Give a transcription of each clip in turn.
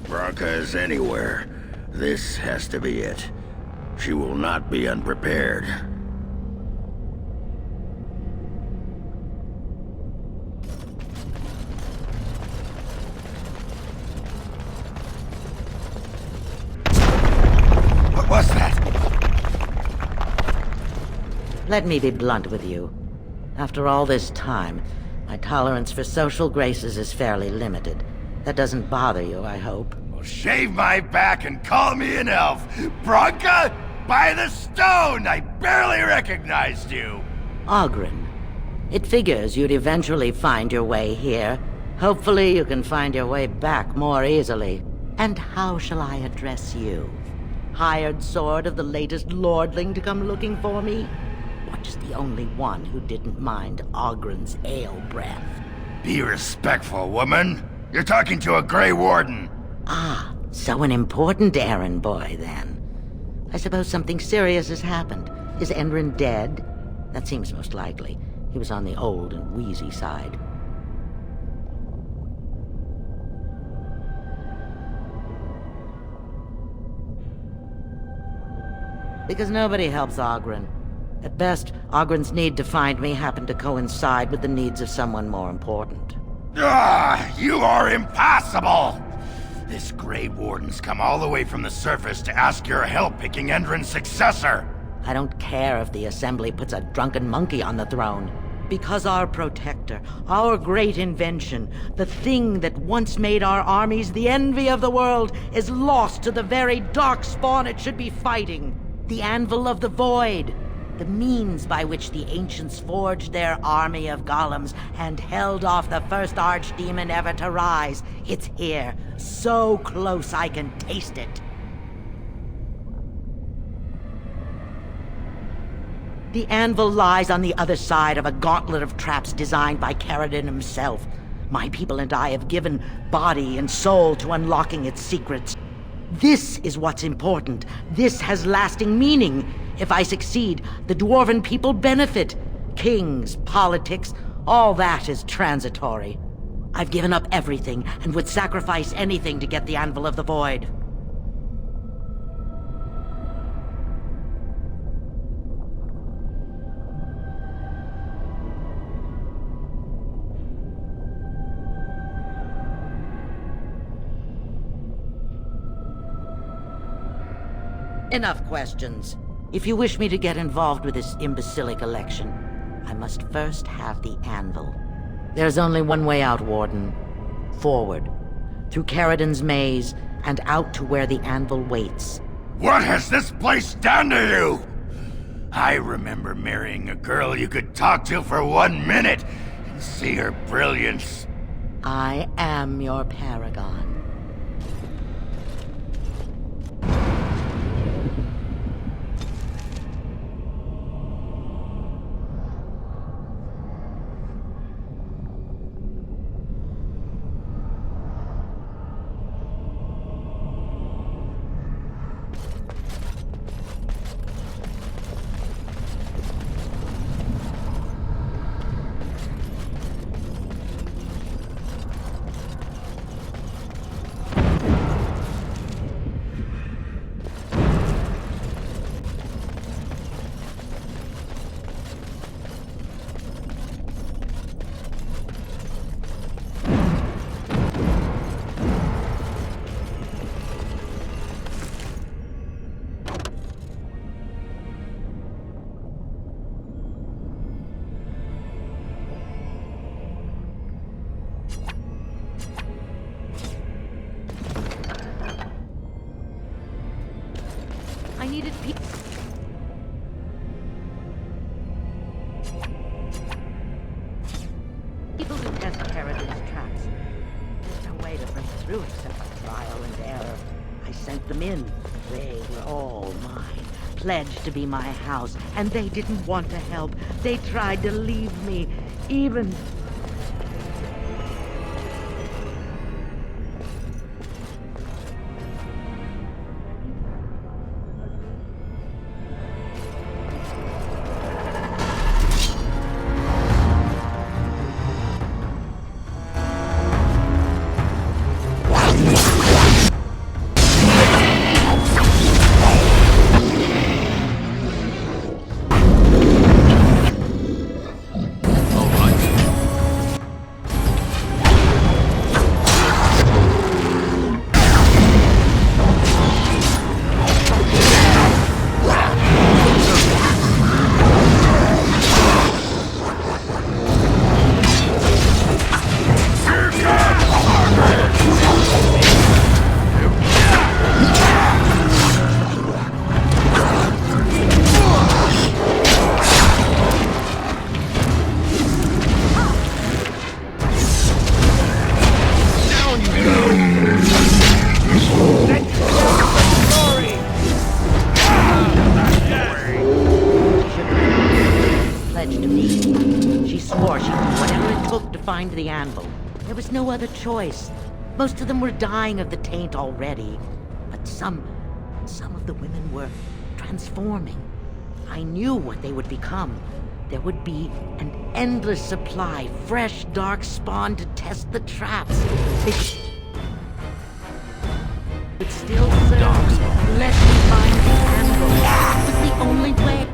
Branka is anywhere. This has to be it. She will not be unprepared. What was that? Let me be blunt with you. After all this time, my tolerance for social graces is fairly limited. That doesn't bother you, I hope. Well, shave my back and call me an elf. Branka, by the stone! I barely recognized you. Ogren. It figures you'd eventually find your way here. Hopefully you can find your way back more easily. And how shall I address you? Hired sword of the latest lordling to come looking for me? Or just the only one who didn't mind Ogren's ale breath? Be respectful, woman. You're talking to a Grey Warden. Ah, so an important errand boy, then. I suppose something serious has happened. Is Endrin dead? That seems most likely. He was on the old and wheezy side. Because nobody helps Ogren. At best, Ogren's need to find me happened to coincide with the needs of someone more important. You are impossible! This Grey Warden's come all the way from the surface to ask your help picking Endrin's successor. I don't care if the Assembly puts a drunken monkey on the throne. Because our protector, our great invention, the thing that once made our armies the envy of the world, is lost to the very darkspawn it should be fighting. The Anvil of the Void. The means by which the ancients forged their army of golems and held off the first archdemon ever to rise. It's here, so close I can taste it. The Anvil lies on the other side of a gauntlet of traps designed by Caridin himself. My people and I have given body and soul to unlocking its secrets. This is what's important. This has lasting meaning. If I succeed, the Dwarven people benefit. Kings, politics, all that is transitory. I've given up everything and would sacrifice anything to get the Anvil of the Void. Enough questions. If you wish me to get involved with this imbecilic election, I must first have the Anvil. There's only one way out, Warden. Forward. Through Caridin's maze, and out to where the Anvil waits. What has this place done to you? I remember marrying a girl you could talk to for 1 minute and see her brilliance. I am your paragon. I needed people to test Caridin's traps. There's no way to break through except by trial and error. I sent them in. They were all mine, pledged to be my house, and they didn't want to help. They tried to leave me, even... Whatever it took to find the Anvil. There was no other choice. Most of them were dying of the taint already. But some of the women were transforming. I knew what they would become. There would be an endless supply, fresh, dark spawn to test the traps. They would still serve me. Let me find the Anvil. It was the only way.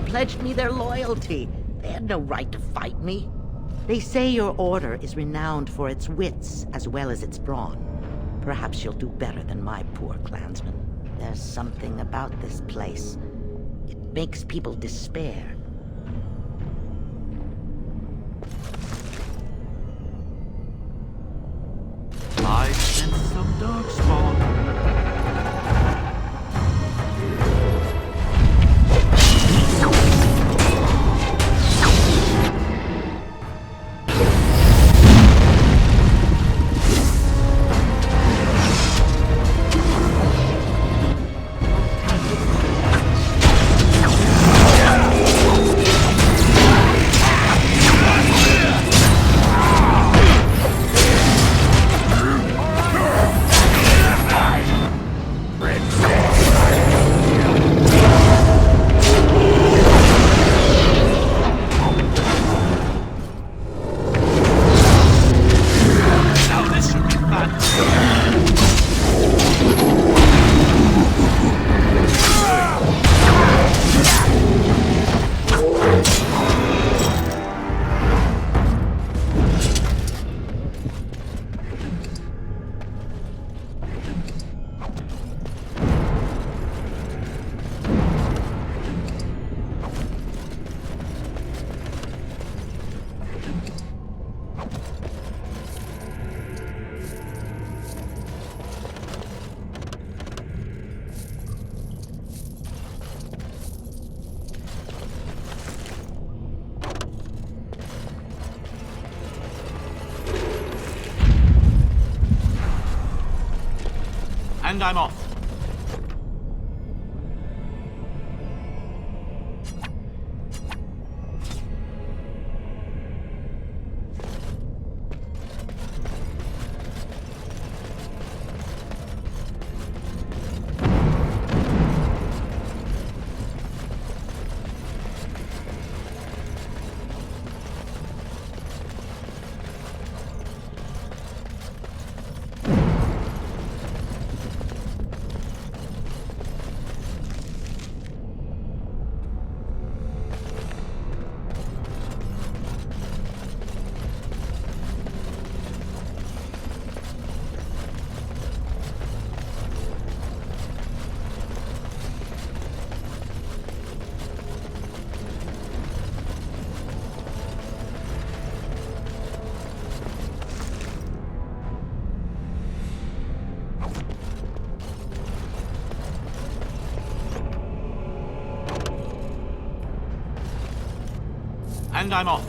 Pledged me their loyalty. They had no right to fight me. They say your order is renowned for its wits as well as its brawn. Perhaps you'll do better than my poor clansmen. There's something about this place. It makes people despair. I sense some darkspawn. And I'm off. And I'm off.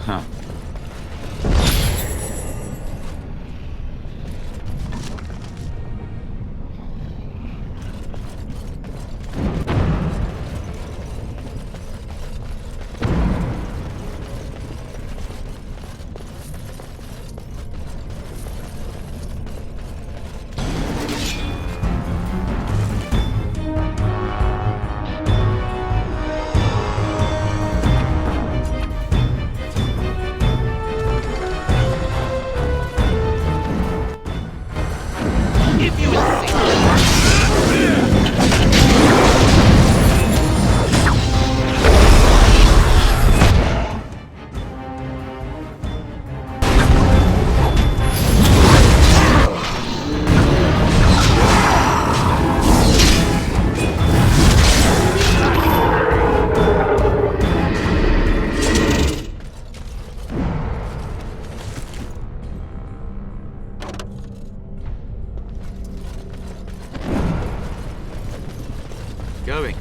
Huh. Going.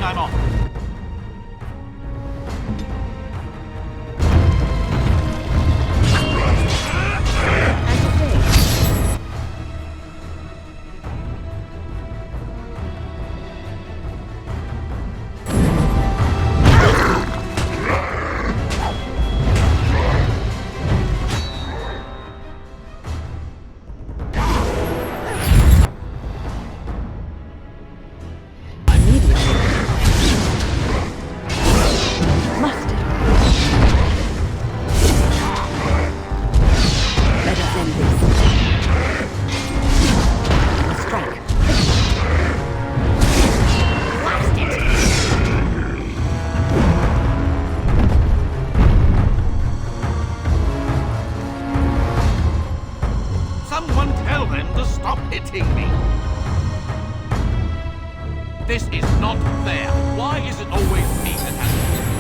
I'm off. Someone tell them to stop hitting me! This is not fair. Why is it always me that has to do it?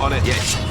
on it yet.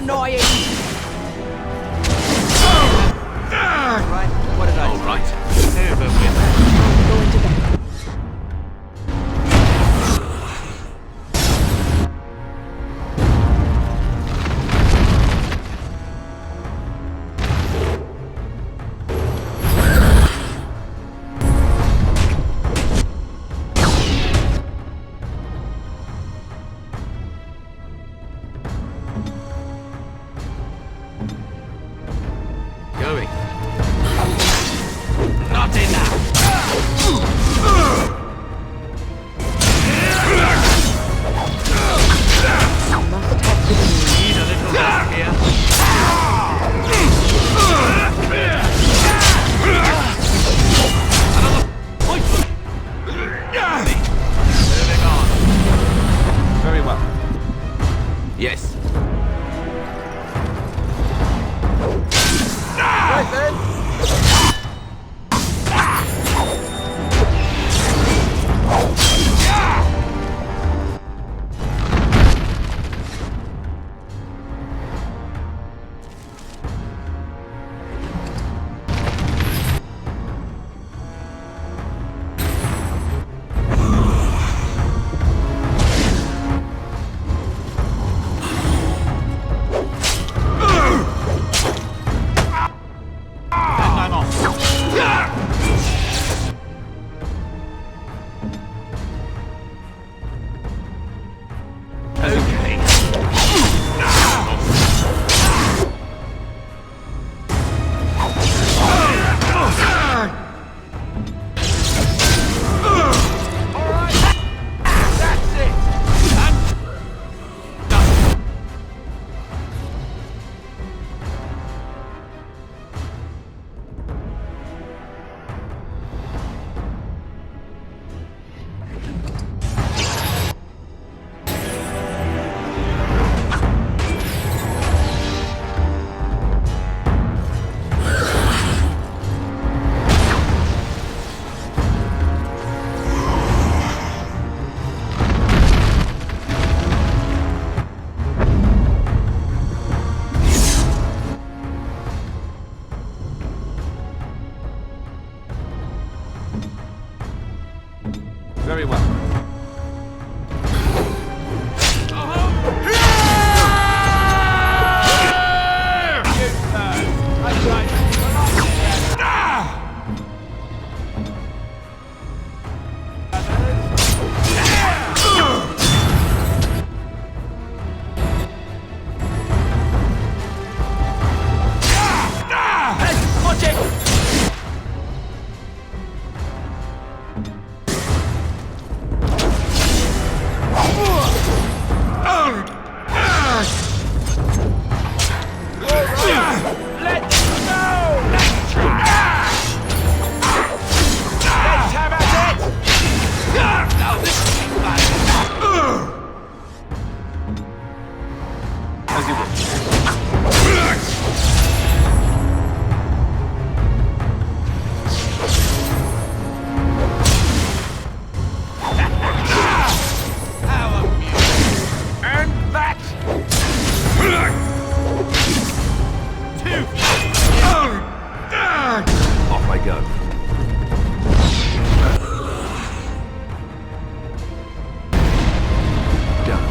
annoying! Right, what did I All do? right. Over with. Go into bed. Going. Not enough. Need a little rest here. Another point. Moving on. Very well. Yes. Right then. And I'm off. Okay. That's it. And done. Very well. Now this will be fun. As you wish. How amusing. And that. Off I go. Done.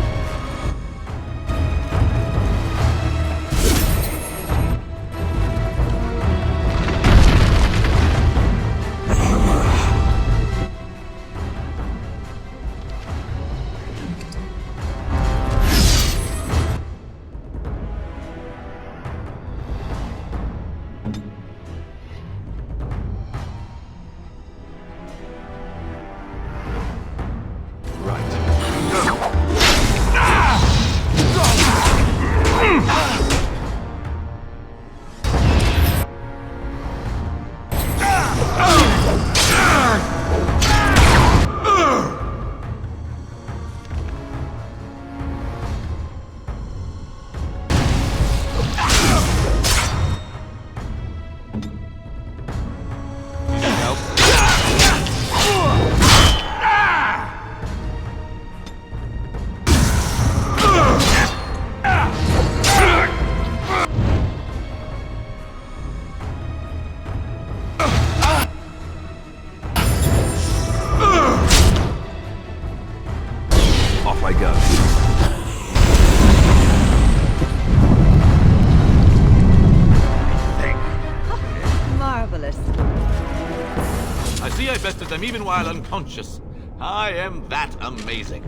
even while unconscious. I am that amazing.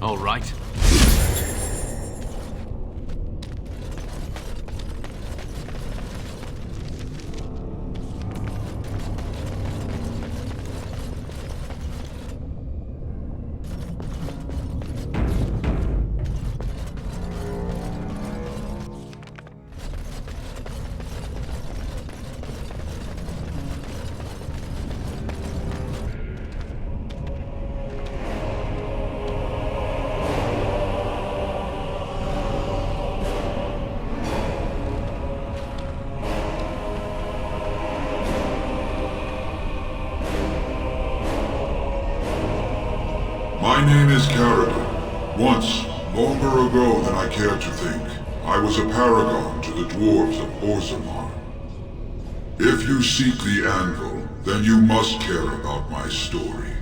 All right. My name is Caridin. Once, longer ago than I care to think, I was a paragon to the dwarves of Orzammar. If you seek the Anvil, then you must care about my story,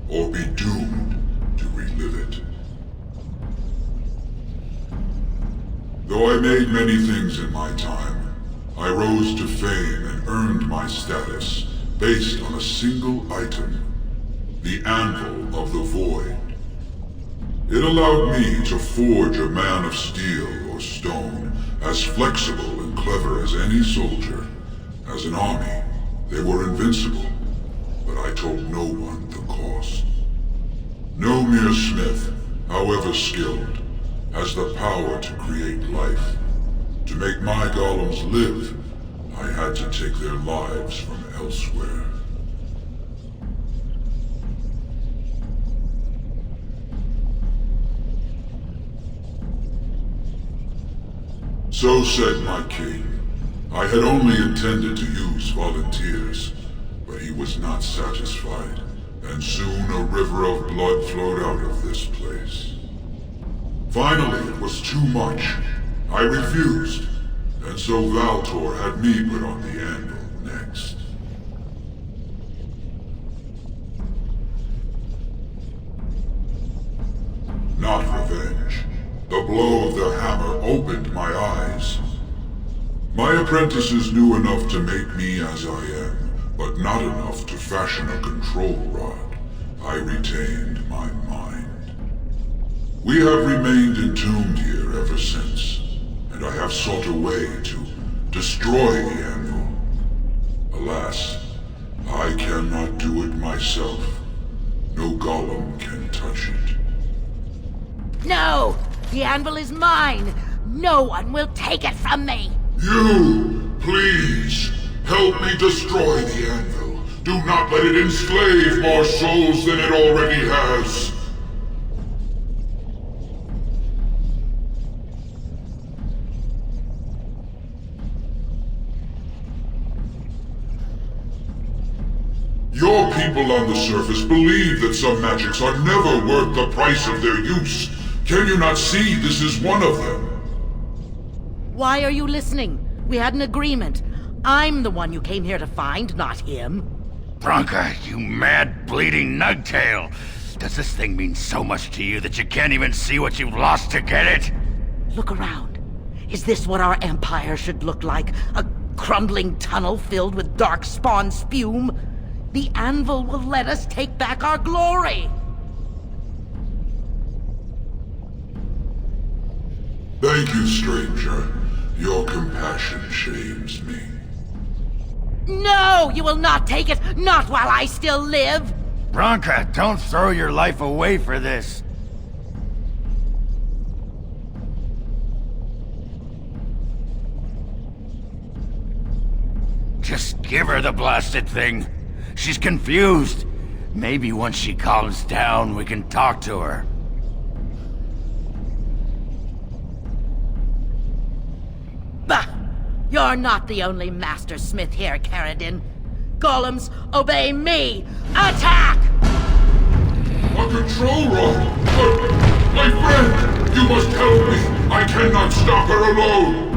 or be doomed to relive it. Though I made many things in my time, I rose to fame and earned my status based on a single item. The Anvil of the Void. It allowed me to forge a man of steel or stone, as flexible and clever as any soldier. As an army, they were invincible, but I told no one the cost. No mere smith, however skilled, has the power to create life. To make my golems live, I had to take their lives from elsewhere. So said my king. I had only intended to use volunteers, but he was not satisfied, and soon a river of blood flowed out of this place. Finally, it was too much. I refused, and so Valtor had me put on the Anvil next. Not revenge. The blow of the hammer opened my eyes. My apprentices knew enough to make me as I am, but not enough to fashion a control rod. I retained my mind. We have remained entombed here ever since, and I have sought a way to destroy the Anvil. Alas, I cannot do it myself. No golem can touch it. No! The Anvil is mine! No one will take it from me! You, please, help me destroy the Anvil. Do not let it enslave more souls than it already has. Your people on the surface believe that some magics are never worth the price of their use. Can you not see this is one of them? Why are you listening? We had an agreement. I'm the one you came here to find, not him. Branka, you mad, bleeding nugtail! Does this thing mean so much to you that you can't even see what you've lost to get it? Look around. Is this what our empire should look like? A crumbling tunnel filled with dark spawn spume? The Anvil will let us take back our glory! Thank you, stranger. Your compassion shames me. No! You will not take it! Not while I still live! Branka, don't throw your life away for this. Just give her the blasted thing. She's confused. Maybe once she calms down, we can talk to her. Bah! You're not the only master smith here, Caridin. Golems, obey me! Attack! A control rod! But... my friend! You must help me! I cannot stop her alone!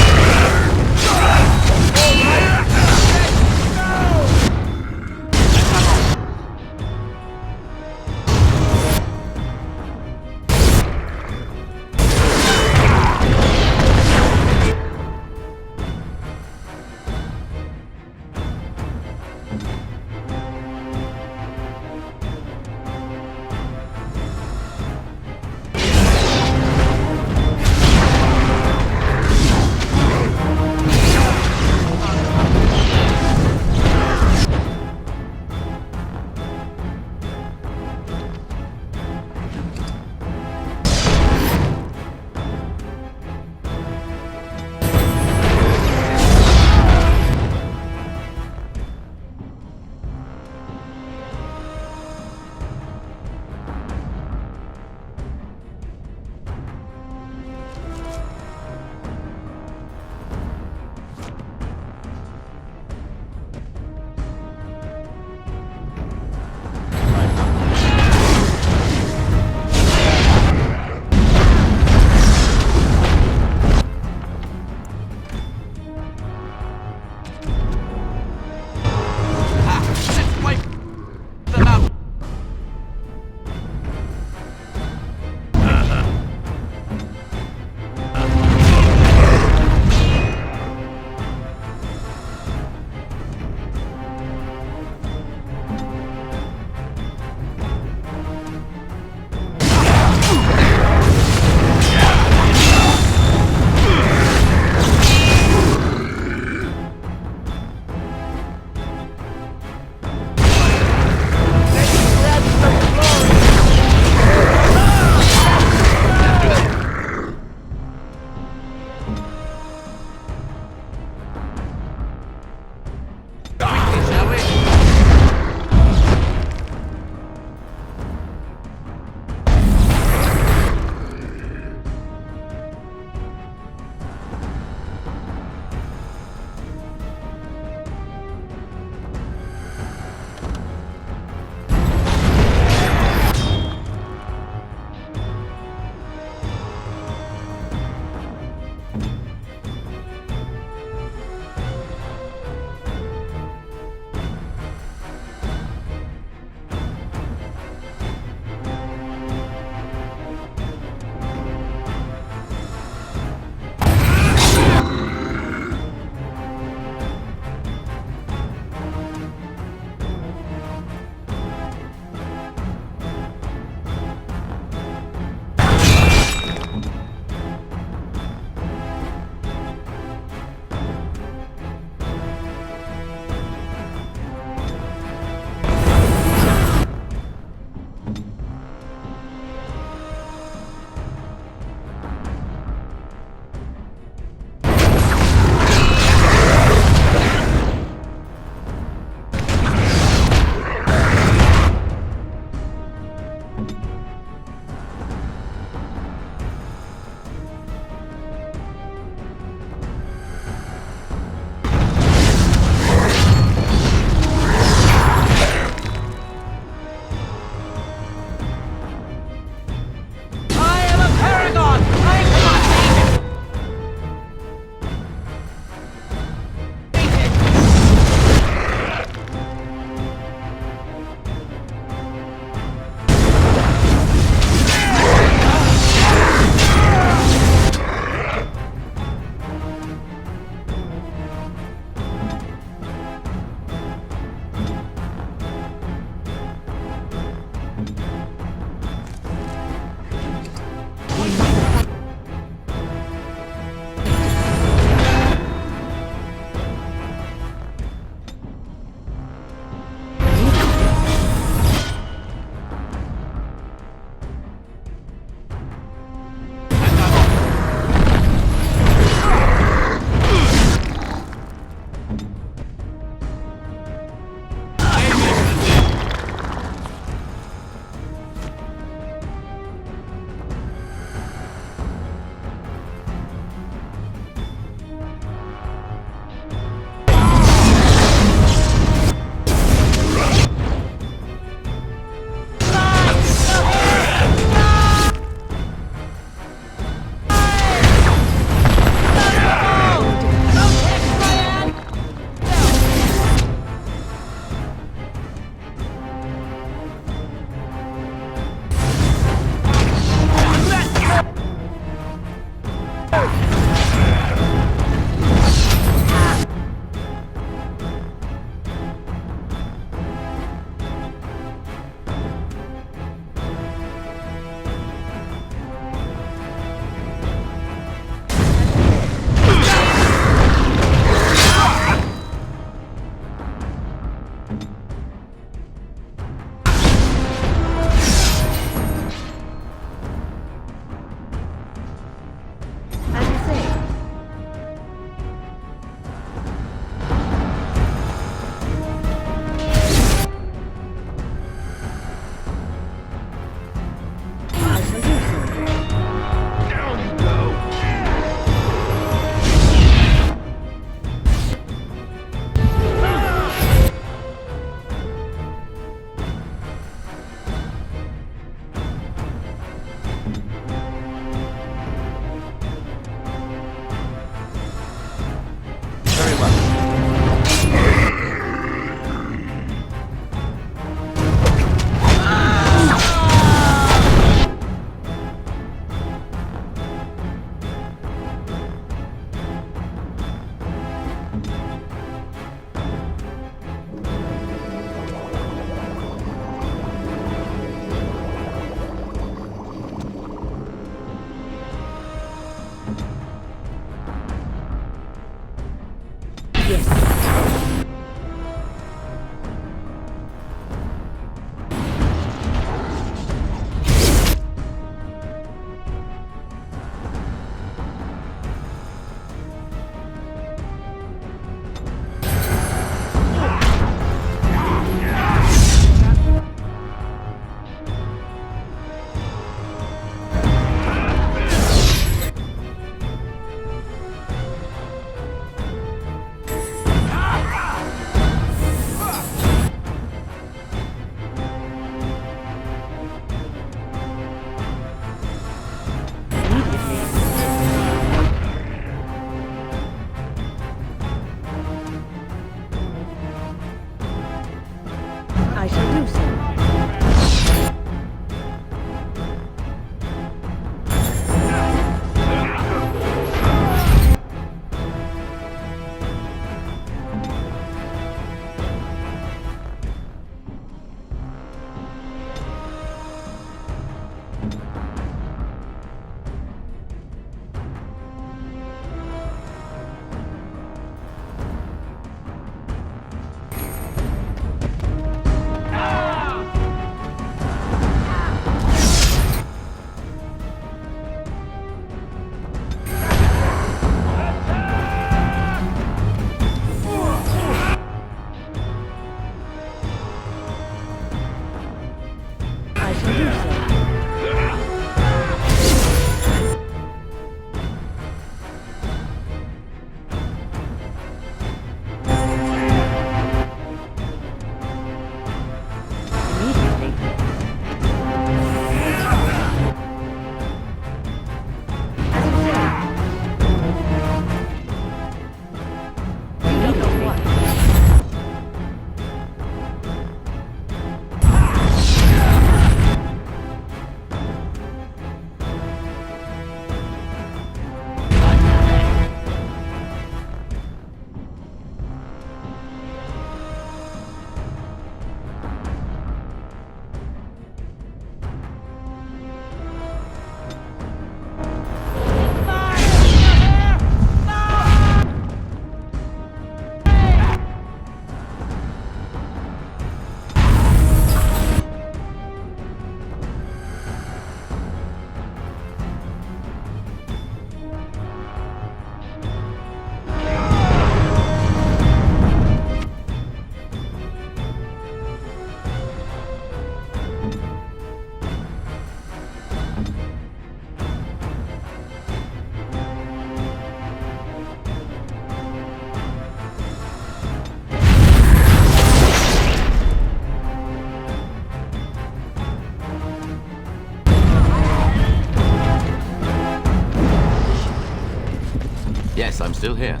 Yes, I'm still here.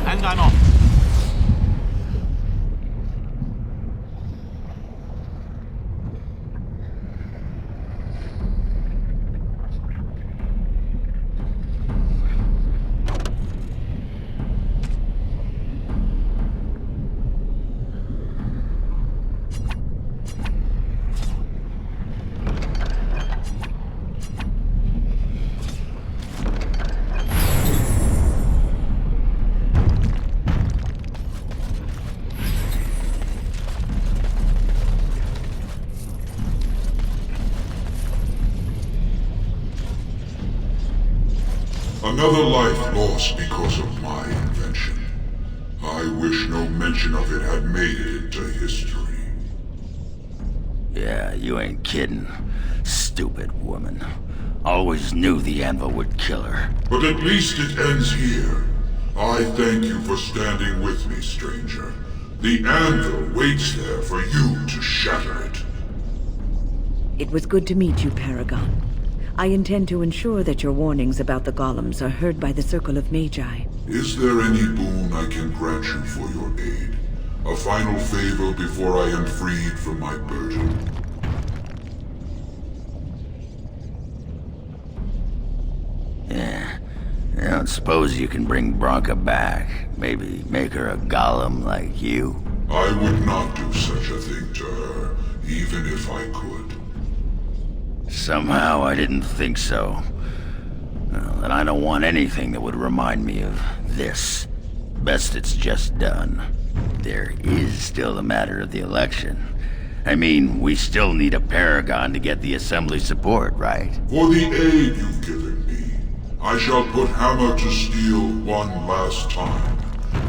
And I'm off. Another life lost because of my invention. I wish no mention of it had made it into history. Yeah, you ain't kidding. Stupid woman. Always knew the Anvil would kill her. But at least it ends here. I thank you for standing with me, stranger. The Anvil waits there for you to shatter it. It was good to meet you, Paragon. I intend to ensure that your warnings about the golems are heard by the Circle of Magi. Is there any boon I can grant you for your aid? A final favor before I am freed from my burden? Yeah. I don't suppose you can bring Branka back. Maybe make her a golem like you? I would not do such a thing to her, even if I could. Somehow I didn't think so. Well, then I don't want anything that would remind me of this. Best it's just done. There is still the matter of the election. I mean, we still need a Paragon to get the Assembly support, right? For the aid you've given me, I shall put hammer to steel one last time,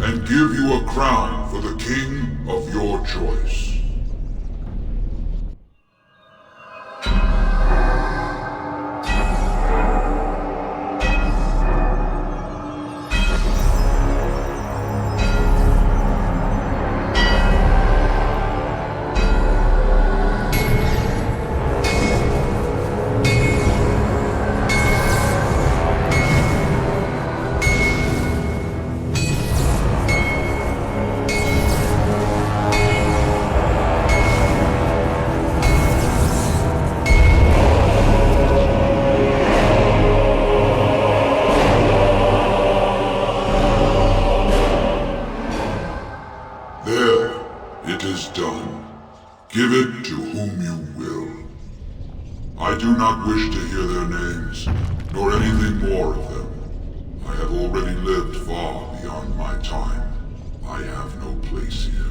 and give you a crown for the king of your choice. Give it to whom you will. I do not wish to hear their names, nor anything more of them. I have already lived far beyond my time. I have no place here.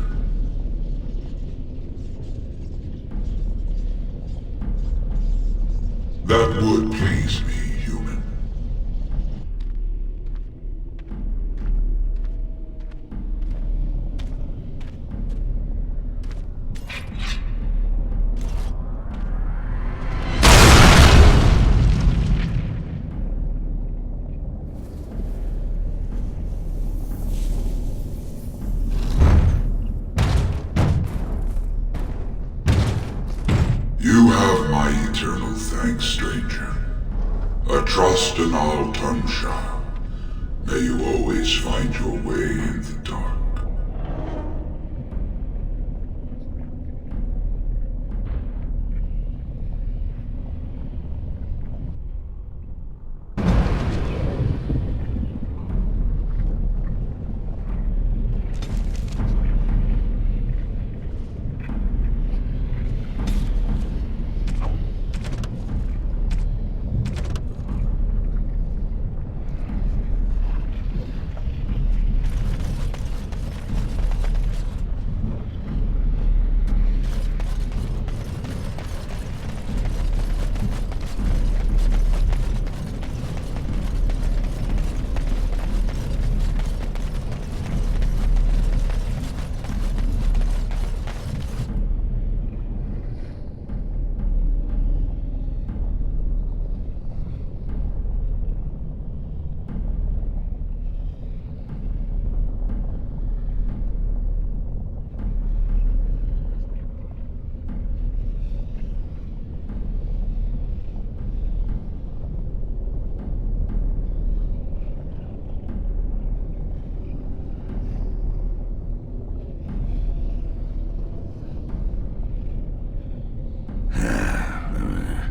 That would please me, human. You have my eternal thanks, stranger. A trust in all Tumsha. May you always find your way in the dark.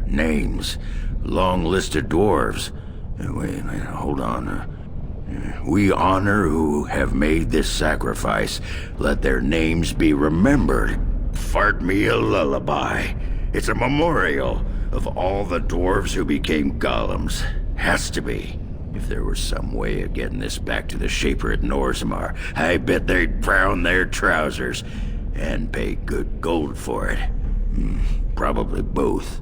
names. Long list of dwarves. Wait, hold on. We honor who have made this sacrifice. Let their names be remembered. Fart me a lullaby. It's a memorial of all the dwarves who became golems. Has to be. If there was some way of getting this back to the Shaper at Norzmar, I bet they'd brown their trousers and pay good gold for it. Probably both.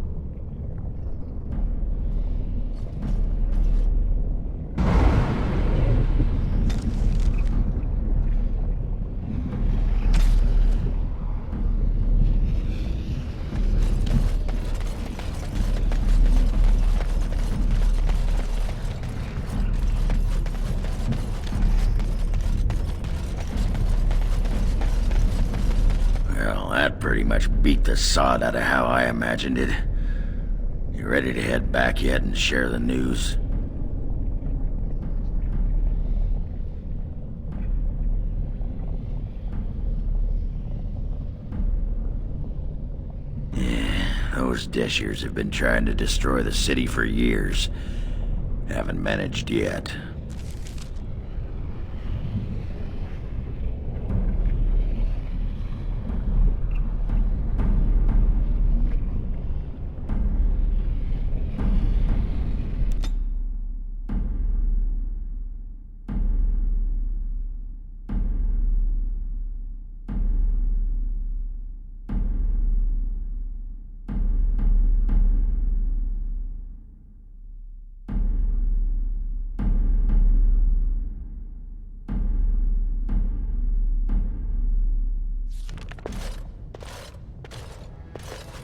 That pretty much beat the sod out of how I imagined it. You ready to head back yet and share the news? Yeah, those Deshirs have been trying to destroy the city for years. Haven't managed yet.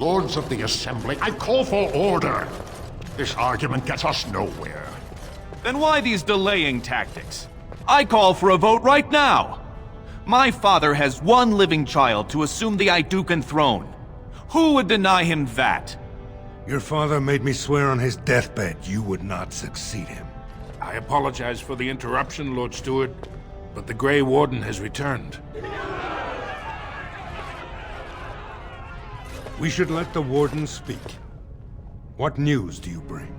Lords of the Assembly, I call for order. This argument gets us nowhere. Then why these delaying tactics? I call for a vote right now. My father has one living child to assume the Idukan throne. Who would deny him that? Your father made me swear on his deathbed you would not succeed him. I apologize for the interruption, Lord Steward, but the Grey Warden has returned. We should let the Warden speak. What news do you bring?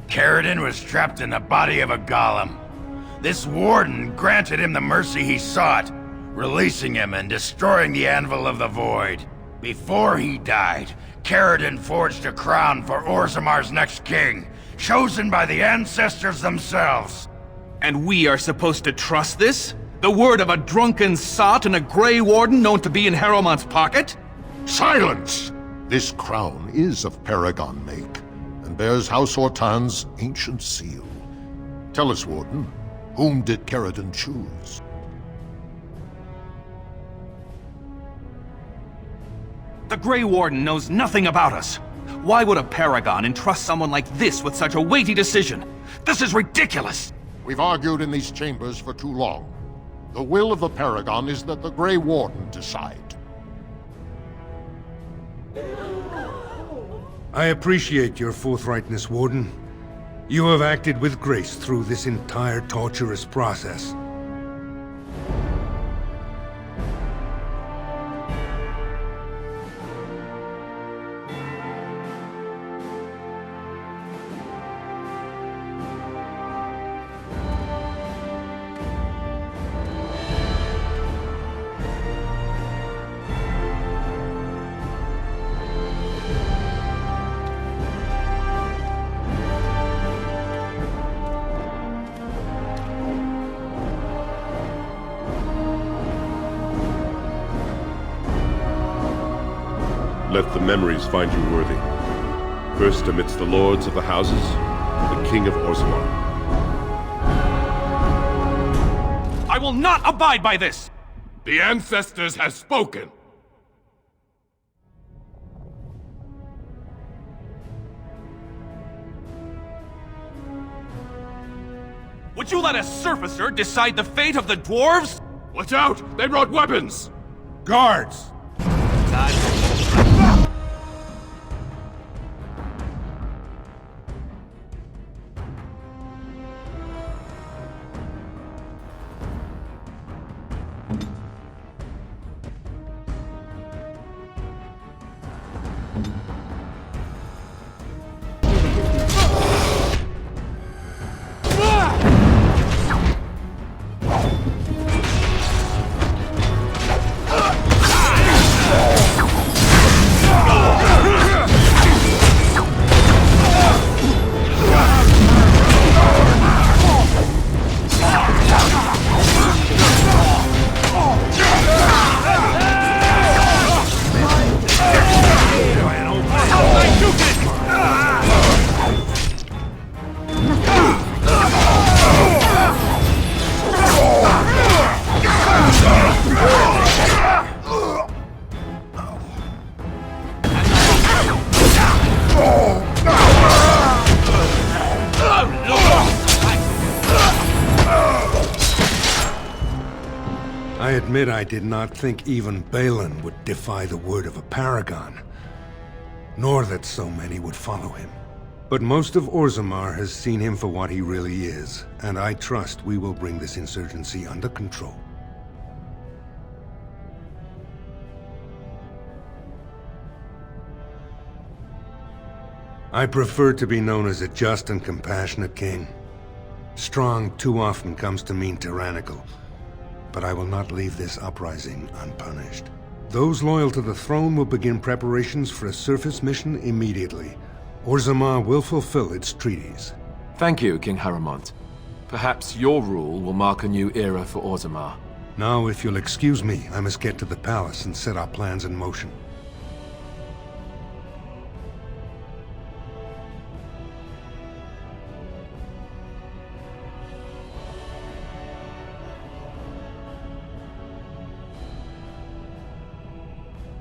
Caridin was trapped in the body of a golem. This Warden granted him the mercy he sought, releasing him and destroying the Anvil of the Void. Before he died, Caridin forged a crown for Orzamar's next king, chosen by the ancestors themselves. And we are supposed to trust this? The word of a drunken sot and a Grey Warden known to be in Harrowmont's pocket? Silence! This crown is of Paragon make, and bears House Hortan's ancient seal. Tell us, Warden, whom did Caridin choose? The Grey Warden knows nothing about us. Why would a Paragon entrust someone like this with such a weighty decision? This is ridiculous! We've argued in these chambers for too long. The will of the Paragon is that the Grey Warden decide. I appreciate your forthrightness, Warden. You have acted with grace through this entire torturous process. Let the memories find you worthy. First amidst the lords of the houses, the King of Orzammar. I will not abide by this! The ancestors have spoken. Would you let a surfacer decide the fate of the dwarves? Watch out! They brought weapons! Guards! admit I did not think even Balin would defy the word of a paragon, nor that so many would follow him. But most of Orzammar has seen him for what he really is, and I trust we will bring this insurgency under control. I prefer to be known as a just and compassionate king. Strong too often comes to mean tyrannical, but I will not leave this uprising unpunished. Those loyal to the throne will begin preparations for a surface mission immediately. Orzammar will fulfill its treaties. Thank you, King Haramont. Perhaps your rule will mark a new era for Orzammar. Now, if you'll excuse me, I must get to the palace and set our plans in motion.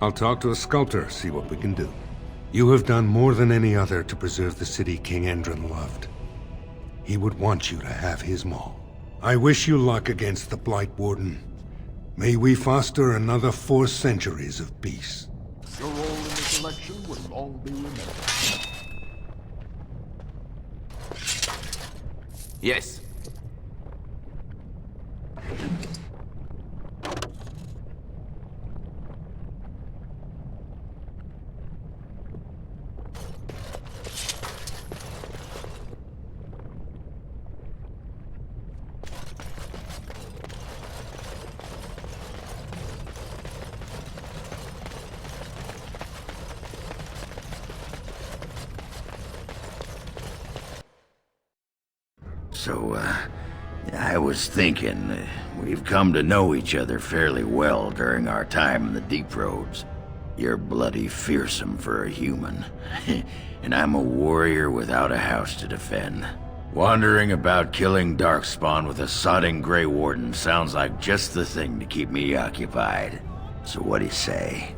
I'll talk to a sculptor, see what we can do. You have done more than any other to preserve the city King Endron loved. He would want you to have his maul. I wish you luck against the Blight Warden. May we foster another 4 centuries of peace. Your role in this election will long be remembered. Yes. So, I was thinking, we've come to know each other fairly well during our time in the Deep Roads. You're bloody fearsome for a human, and I'm a warrior without a house to defend. Wandering about killing Darkspawn with a sodding Grey Warden sounds like just the thing to keep me occupied. So what do you say?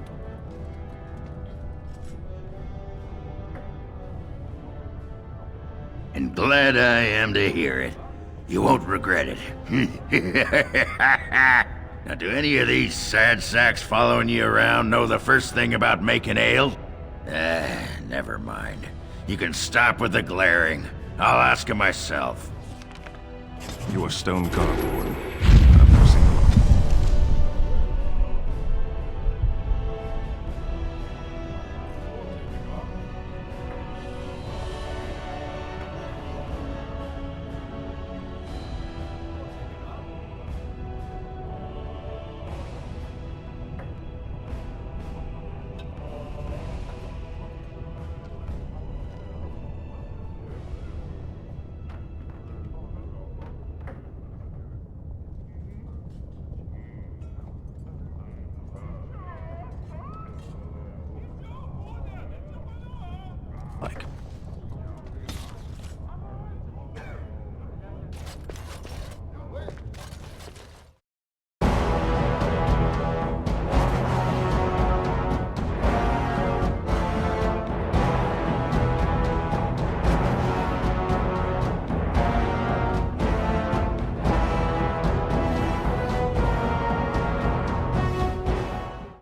And glad I am to hear it. You won't regret it. Now, do any of these sad sacks following you around know the first thing about making ale? Never mind. You can stop with the glaring. I'll ask him myself. You are stone cold, Warden.